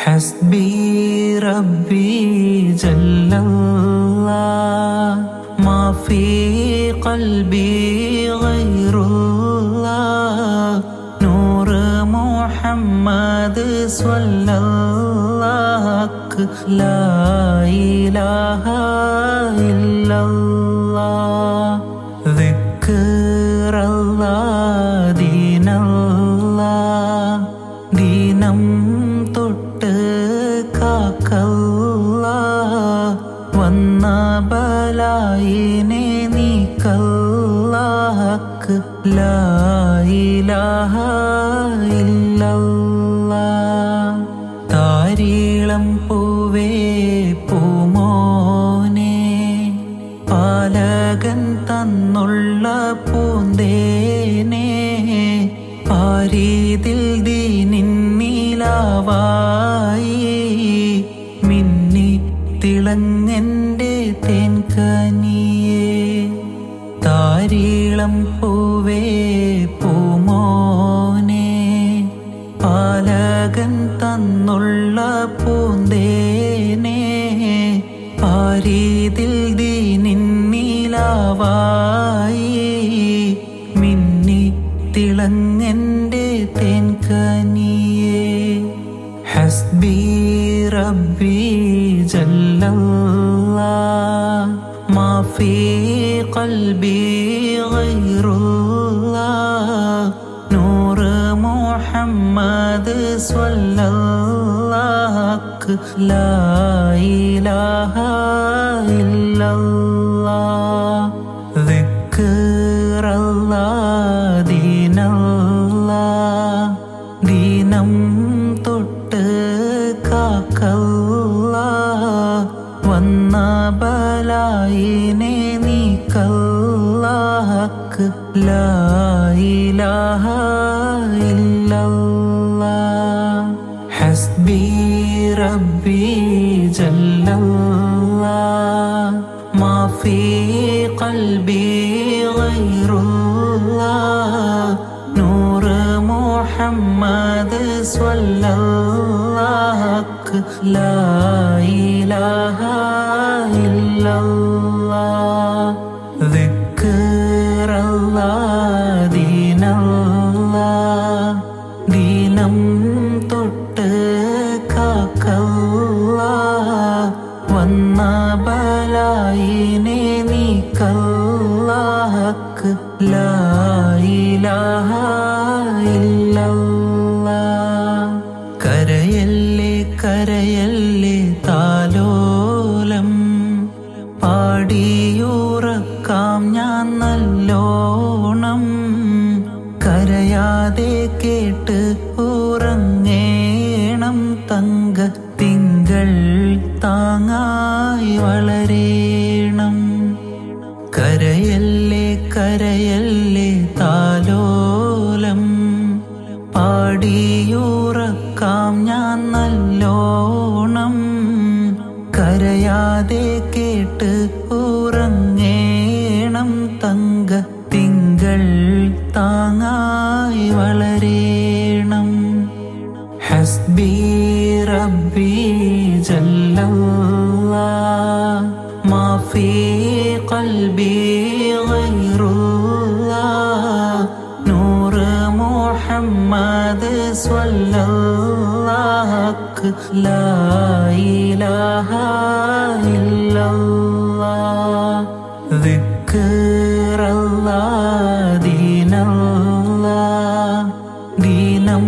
حسبي ربي جل الله ما في قلبي غير الله نور محمد صلى الله لا إله إلا الله ذكر الله دين الله دينم വന്ന ബലായിനെ നീക്കല്ലാഹ് ലാ ഇലാഹ ഇല്ലല്ലാഹ് താരീളം പൂവേ പൂമോനെ പാലകൻ തന്നുള്ള പൂന്തേനെ പാരീതിൽ ദീനിൻ നീലാവായി തിളങ്ങന്റെ തേൻകനിയേ താരീളം പൂവേ പൂമോനെ പാലകൻ തന്നുള്ള പൂന്തേനെ പാരീതിൽ ദീനിൻ നീലാവായി മിന്നി തിളങ്ങന്റെ തേൻകനിയേ ഹസ്ബി റബ്ബി جل الله ما في قلبي غير الله نور محمد صلى الله لا إله إلا الله ذكر الله دين الله دينم തൊട്ട് വന്ന ബലായിനെ നീക്കല്ലാഹ് ലാ ഇലാഹ ഇല്ലല്ലാഹ് ഹസ്ബി റബ്ബി ജല്ലല്ലാഹ് മാ ഫീ ഖൽബി ഗൈറുല്ലാഹ് നൂർ മുഹമ്മദ് സ്വല്ലല്ലാഹ് ലാ ഇലാഹ ഇല്ലല്ലാഹ് ദിക്റല്ലാഹ് ദീനല്ലാഹ് ദീനം തൊട്ട് കാക്കല്ലാഹ് വന്ന ബലായിനെ നീക്കല്ലാഹ് ലാ ഇലാഹ ഇല്ലല്ലാഹ് കരയല്ലേ കരയല്ലേ താലോലം പാടിയുറക്കാം ഞാൻ നല്ലോണം കരയാതെ കേട്ട് ഉറങ്ങേണം തങ്ക തിങ്കൾ താങ്ങായി വളരേണം കരയല്ലേ കരയല്ലേ താലോലം പാടിയുറക്കാം ഞാൻ നല്ലോണം കരയാതെ കേട്ട് ഉറങ്ങേണം തങ്ക തിങ്കൾ താങ്ങായി വളരേണം ഹസ്ബി റബ്ബി ജല്ലല്ലാഹ് മാ ഫീ ഖൽബി ഗൈറുല്ലാഹ് നൂർ മുഹമ്മദ് സ്വല്ലല്ലാഹ് ലാ ഇലാഹ ഇല്ലല്ലാഹ് ദിക്റല്ലാഹ് ദീനല്ലാഹ് ദീനം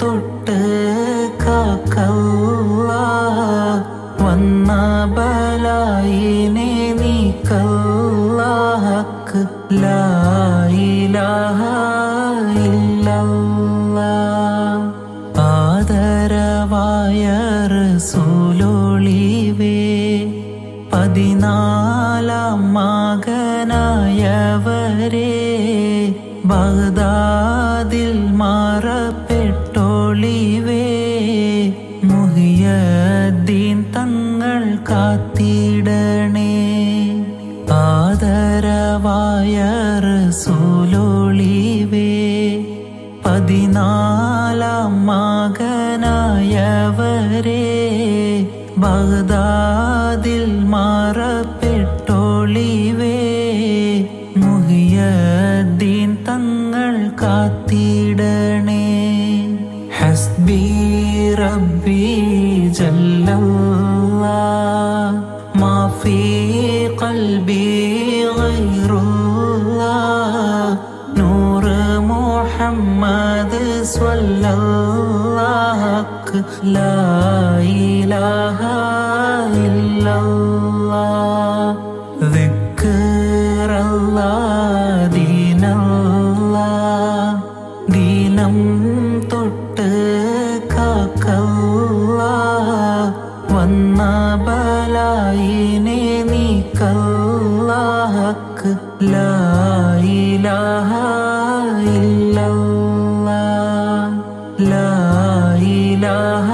തൊട്ട് കാക്കല്ലാഹ് വന്ന ബലായിനെ നീക്കല്ലാഹ് ലാ ഇലാഹ ഇല്ലല്ലാഹ് ആദരവായ റസൂലൊളിവേ 14 മകനായവരെ ബഗ്ദാദിൽ മാറപ്പെട്ടൊളിവേ മുഹിയദ്ദീൻ തങ്ങൾ കാത്തിടണേ ആദരവായ റസൂലൊളിവേ 14 മകനായ ബഗ്ദാദിൽ മാറപ്പെട്ടോളിവേ മുഹിയദ്ദീൻ തങ്ങൾ കാത്തിടണേ. ഹസ്ബി റബ്ബി ജല്ലല്ലാഹ് മാ ഫീ ഖൽബി ഗൈറുല്ലാഹ് നൂർ മുഹമ്മദ് സ്വല്ലല്ലാഹ് ലാ ഇലാഹ ഇല്ലല്ലാഹ്. ദിക്റല്ലാഹ് ദീനല്ലാഹ് ദീനം തൊട്ട് കാക്കല്ലാഹ് വന്ന ബലായിനെ നീക്കല്ലാഹ് ലാ ഇലാഹ ഇല്ലല്ലാഹ് ലാ ഇലാഹ